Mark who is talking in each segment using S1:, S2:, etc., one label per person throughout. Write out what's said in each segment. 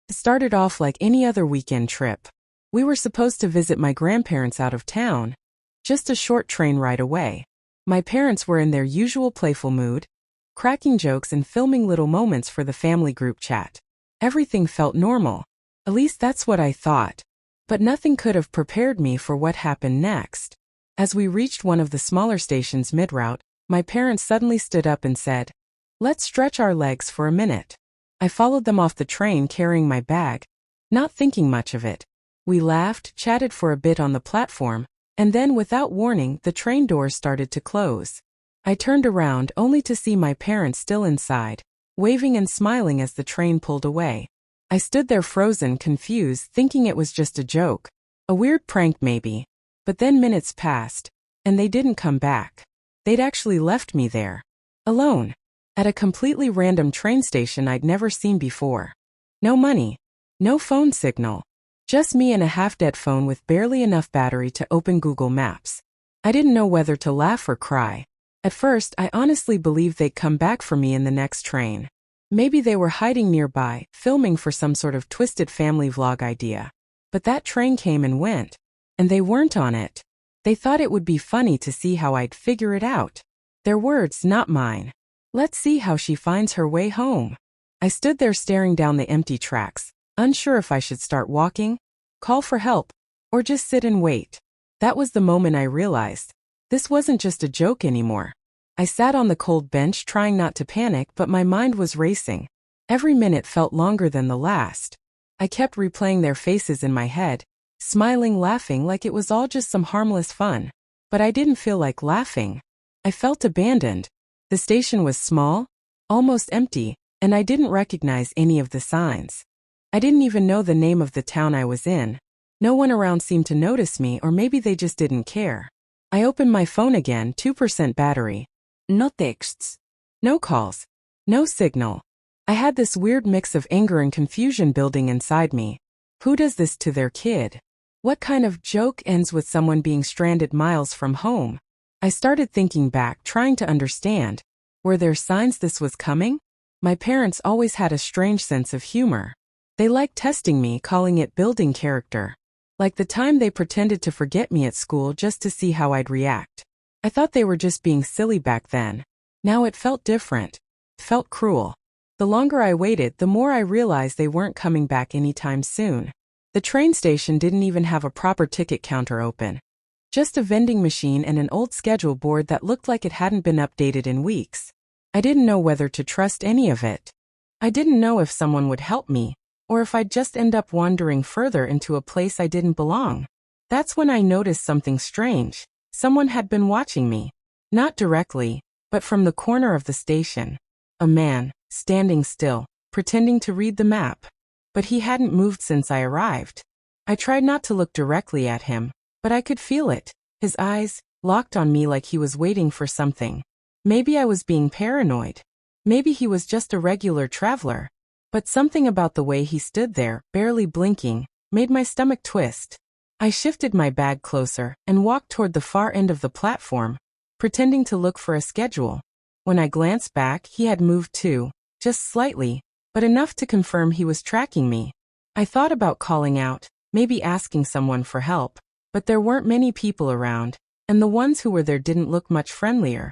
S1: It started off like any other weekend trip. We were supposed to visit my grandparents out of town, just a short train ride away. My parents were in their usual playful mood, cracking jokes and filming little moments for the family group chat. Everything felt normal. At least that's what I thought. But nothing could have prepared me for what happened next. As we reached one of the smaller stations mid-route, my parents suddenly stood up and said, "Let's stretch our legs for a minute." I followed them off the train carrying my bag, not thinking much of it. We laughed, chatted for a bit on the platform, and then without warning, the train doors started to close. I turned around only to see my parents still inside, waving and smiling as the train pulled away. I stood there frozen, confused, thinking it was just a joke, a weird prank maybe. But then minutes passed, and they didn't come back. They'd actually left me there, alone, at a completely random train station I'd never seen before. No money, no phone signal, just me and a half-dead phone with barely enough battery to open Google Maps. I didn't know whether to laugh or cry. At first, I honestly believed they'd come back for me in the next train. Maybe they were hiding nearby, filming for some sort of twisted family vlog idea. But that train came and went, and they weren't on it. They thought it would be funny to see how I'd figure it out. Their words, not mine. Let's see how she finds her way home. I stood there staring down the empty tracks, unsure if I should start walking, call for help, or just sit and wait. That was the moment I realized this wasn't just a joke anymore. I sat on the cold bench trying not to panic, but my mind was racing. Every minute felt longer than the last. I kept replaying their faces in my head, smiling, laughing like it was all just some harmless fun. But I didn't feel like laughing. I felt abandoned. The station was small, almost empty, and I didn't recognize any of the signs. I didn't even know the name of the town I was in. No one around seemed to notice me, or maybe they just didn't care. I opened my phone again, 2% battery. No texts. No calls. No signal. I had this weird mix of anger and confusion building inside me. Who does this to their kid? What kind of joke ends with someone being stranded miles from home? I started thinking back, trying to understand. Were there signs this was coming? My parents always had a strange sense of humor. They liked testing me, calling it building character. Like the time they pretended to forget me at school just to see how I'd react. I thought they were just being silly back then. Now it felt different. It felt cruel. The longer I waited, the more I realized they weren't coming back anytime soon. The train station didn't even have a proper ticket counter open. Just a vending machine and an old schedule board that looked like it hadn't been updated in weeks. I didn't know whether to trust any of it. I didn't know if someone would help me, or if I'd just end up wandering further into a place I didn't belong. That's when I noticed something strange. Someone had been watching me. Not directly, but from the corner of the station. A man, standing still, pretending to read the map. But he hadn't moved since I arrived. I tried not to look directly at him, but I could feel it. His eyes, locked on me like he was waiting for something. Maybe I was being paranoid. Maybe he was just a regular traveler. But something about the way he stood there, barely blinking, made my stomach twist. I shifted my bag closer and walked toward the far end of the platform, pretending to look for a schedule. When I glanced back, he had moved too, just slightly, but enough to confirm he was tracking me. I thought about calling out, maybe asking someone for help, but there weren't many people around, and the ones who were there didn't look much friendlier.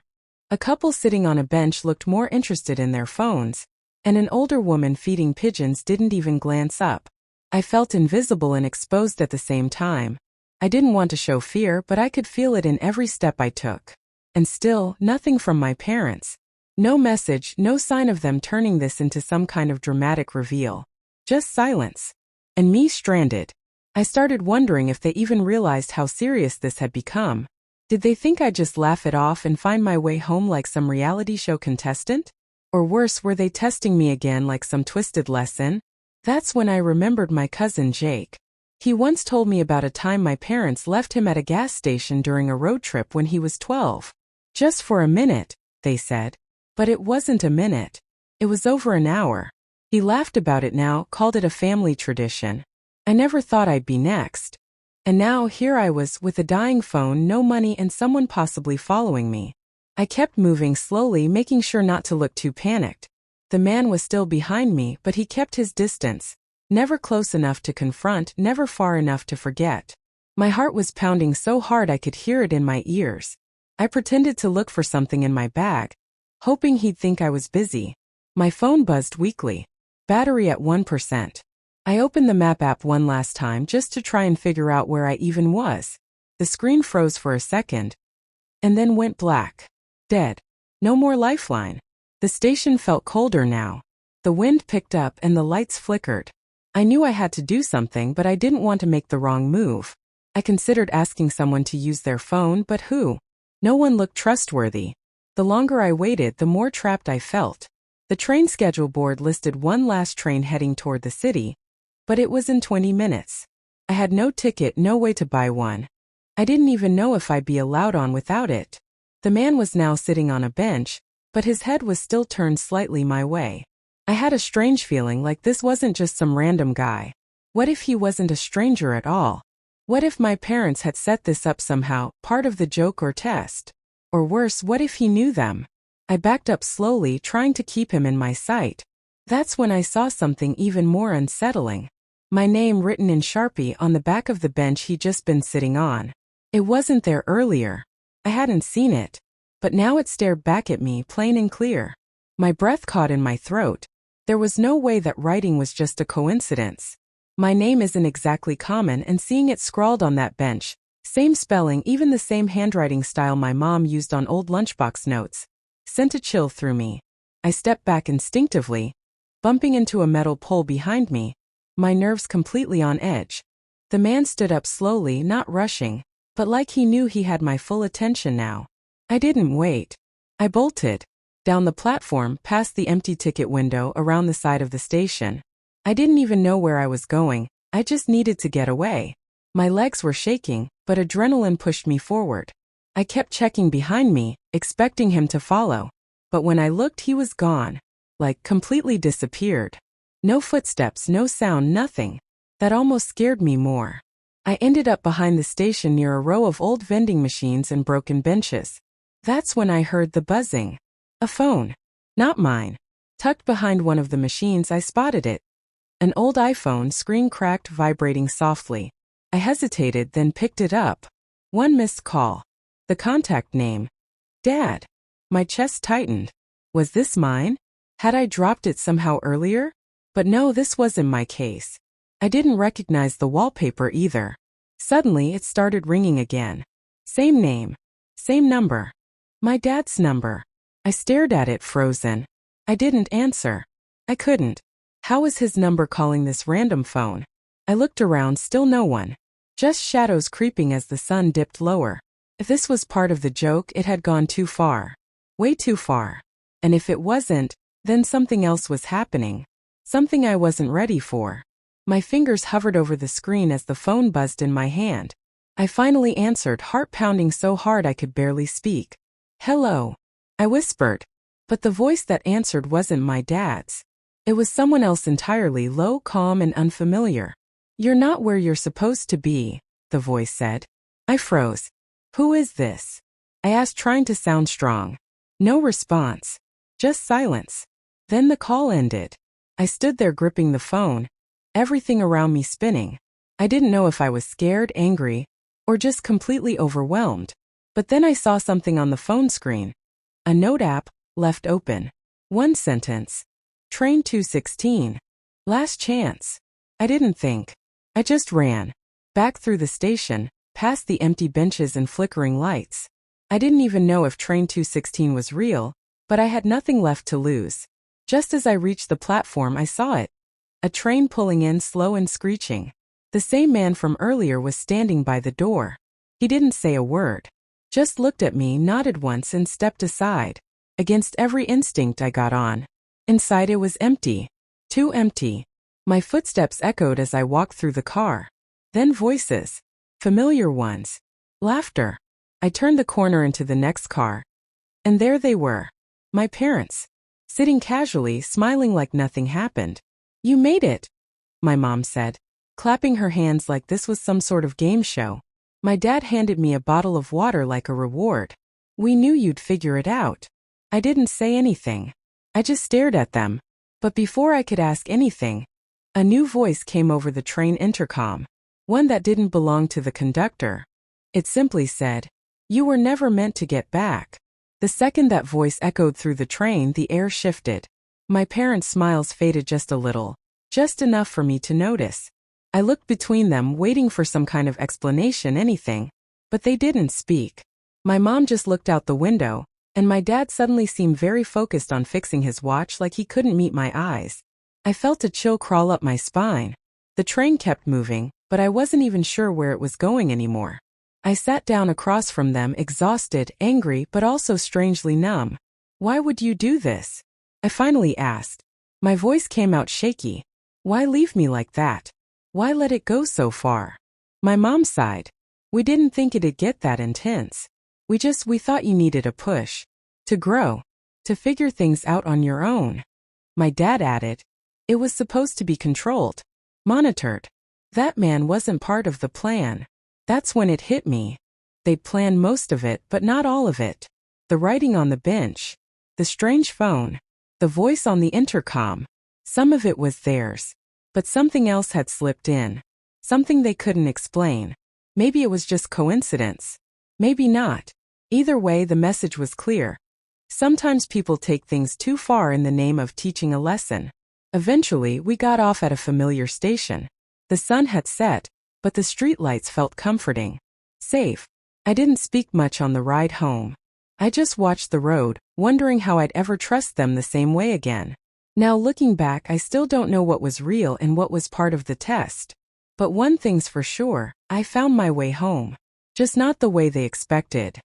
S1: A couple sitting on a bench looked more interested in their phones, and an older woman feeding pigeons didn't even glance up. I felt invisible and exposed at the same time. I didn't want to show fear, but I could feel it in every step I took. And still, nothing from my parents. No message, no sign of them turning this into some kind of dramatic reveal. Just silence. And me stranded. I started wondering if they even realized how serious this had become. Did they think I'd just laugh it off and find my way home like some reality show contestant? Or worse, were they testing me again like some twisted lesson? That's when I remembered my cousin Jake. He once told me about a time my parents left him at a gas station during a road trip when he was 12. Just for a minute, they said. But it wasn't a minute. It was over an hour. He laughed about it now, called it a family tradition. I never thought I'd be next. And now here I was with a dying phone, no money, and someone possibly following me. I kept moving slowly, making sure not to look too panicked. The man was still behind me, but he kept his distance. Never close enough to confront, never far enough to forget. My heart was pounding so hard I could hear it in my ears. I pretended to look for something in my bag, hoping he'd think I was busy. My phone buzzed weakly. Battery at 1%. I opened the map app one last time just to try and figure out where I even was. The screen froze for a second, and then went black. Dead. No more lifeline. The station felt colder now. The wind picked up and the lights flickered. I knew I had to do something, but I didn't want to make the wrong move. I considered asking someone to use their phone, but who? No one looked trustworthy. The longer I waited, the more trapped I felt. The train schedule board listed one last train heading toward the city, but it was in 20 minutes. I had no ticket, no way to buy one. I didn't even know if I'd be allowed on without it. The man was now sitting on a bench, but his head was still turned slightly my way. I had a strange feeling like this wasn't just some random guy. What if he wasn't a stranger at all? What if my parents had set this up somehow, part of the joke or test? Or worse, what if he knew them? I backed up slowly, trying to keep him in my sight. That's when I saw something even more unsettling. My name written in Sharpie on the back of the bench he'd just been sitting on. It wasn't there earlier. I hadn't seen it. But now it stared back at me, plain and clear. My breath caught in my throat. There was no way that writing was just a coincidence. My name isn't exactly common, and seeing it scrawled on that bench, same spelling, even the same handwriting style my mom used on old lunchbox notes, sent a chill through me. I stepped back instinctively, bumping into a metal pole behind me, my nerves completely on edge. The man stood up slowly, not rushing, but like he knew he had my full attention now. I didn't wait. I bolted. Down the platform, past the empty ticket window, around the side of the station. I didn't even know where I was going, I just needed to get away. My legs were shaking, but adrenaline pushed me forward. I kept checking behind me, expecting him to follow. But when I looked, he was gone. Like, completely disappeared. No footsteps, no sound, nothing. That almost scared me more. I ended up behind the station near a row of old vending machines and broken benches. That's when I heard the buzzing. A phone. Not mine. Tucked behind one of the machines, I spotted it. An old iPhone, screen cracked, vibrating softly. I hesitated, then picked it up. One missed call. The contact name. Dad. My chest tightened. Was this mine? Had I dropped it somehow earlier? But no, this wasn't my case. I didn't recognize the wallpaper either. Suddenly, it started ringing again. Same name. Same number. My dad's number. I stared at it, frozen. I didn't answer. I couldn't. How was his number calling this random phone? I looked around, still no one. Just shadows creeping as the sun dipped lower. If this was part of the joke, it had gone too far. Way too far. And if it wasn't, then something else was happening. Something I wasn't ready for. My fingers hovered over the screen as the phone buzzed in my hand. I finally answered, heart pounding so hard I could barely speak. Hello. I whispered. But the voice that answered wasn't my dad's. It was someone else entirely, low, calm, and unfamiliar. You're not where you're supposed to be, the voice said. I froze. Who is this? I asked, trying to sound strong. No response. Just silence. Then the call ended. I stood there gripping the phone, everything around me spinning. I didn't know if I was scared, angry, or just completely overwhelmed. But then I saw something on the phone screen. A note app, left open. One sentence. Train 216. Last chance. I didn't think. I just ran. Back through the station, past the empty benches and flickering lights. I didn't even know if Train 216 was real, but I had nothing left to lose. Just as I reached the platform, I saw it. A train pulling in, slow and screeching. The same man from earlier was standing by the door. He didn't say a word. Just looked at me, nodded once, and stepped aside. Against every instinct, I got on. Inside, it was empty. Too empty. My footsteps echoed as I walked through the car. Then voices. Familiar ones. Laughter. I turned the corner into the next car. And there they were. My parents. Sitting casually, smiling like nothing happened. You made it, my mom said, clapping her hands like this was some sort of game show. My dad handed me a bottle of water like a reward. We knew you'd figure it out. I didn't say anything. I just stared at them. But before I could ask anything, A new voice came over the train intercom, one that didn't belong to the conductor. It simply said, "You were never meant to get back." The second that voice echoed through the train, the air shifted. My parents' smiles faded just a little, just enough for me to notice. I looked between them, waiting for some kind of explanation, anything, but they didn't speak. My mom just looked out the window, and my dad suddenly seemed very focused on fixing his watch, like he couldn't meet my eyes. I felt a chill crawl up my spine. The train kept moving, but I wasn't even sure where it was going anymore. I sat down across from them, exhausted, angry, but also strangely numb. "Why would you do this?" I finally asked. My voice came out shaky. "Why leave me like that? Why let it go so far?" My mom sighed. "We didn't think it'd get that intense. We thought you needed a push. To grow. To figure things out on your own." My dad added, "It was supposed to be controlled. Monitored. That man wasn't part of the plan." That's when it hit me. They'd planned most of it, but not all of it. The writing on the bench. The strange phone. The voice on the intercom. Some of it was theirs. But something else had slipped in. Something they couldn't explain. Maybe it was just coincidence. Maybe not. Either way, the message was clear. Sometimes people take things too far in the name of teaching a lesson. Eventually, we got off at a familiar station. The sun had set, but the streetlights felt comforting. Safe. I didn't speak much on the ride home. I just watched the road, wondering how I'd ever trust them the same way again. Now looking back, I still don't know what was real and what was part of the test. But one thing's for sure, I found my way home. Just not the way they expected.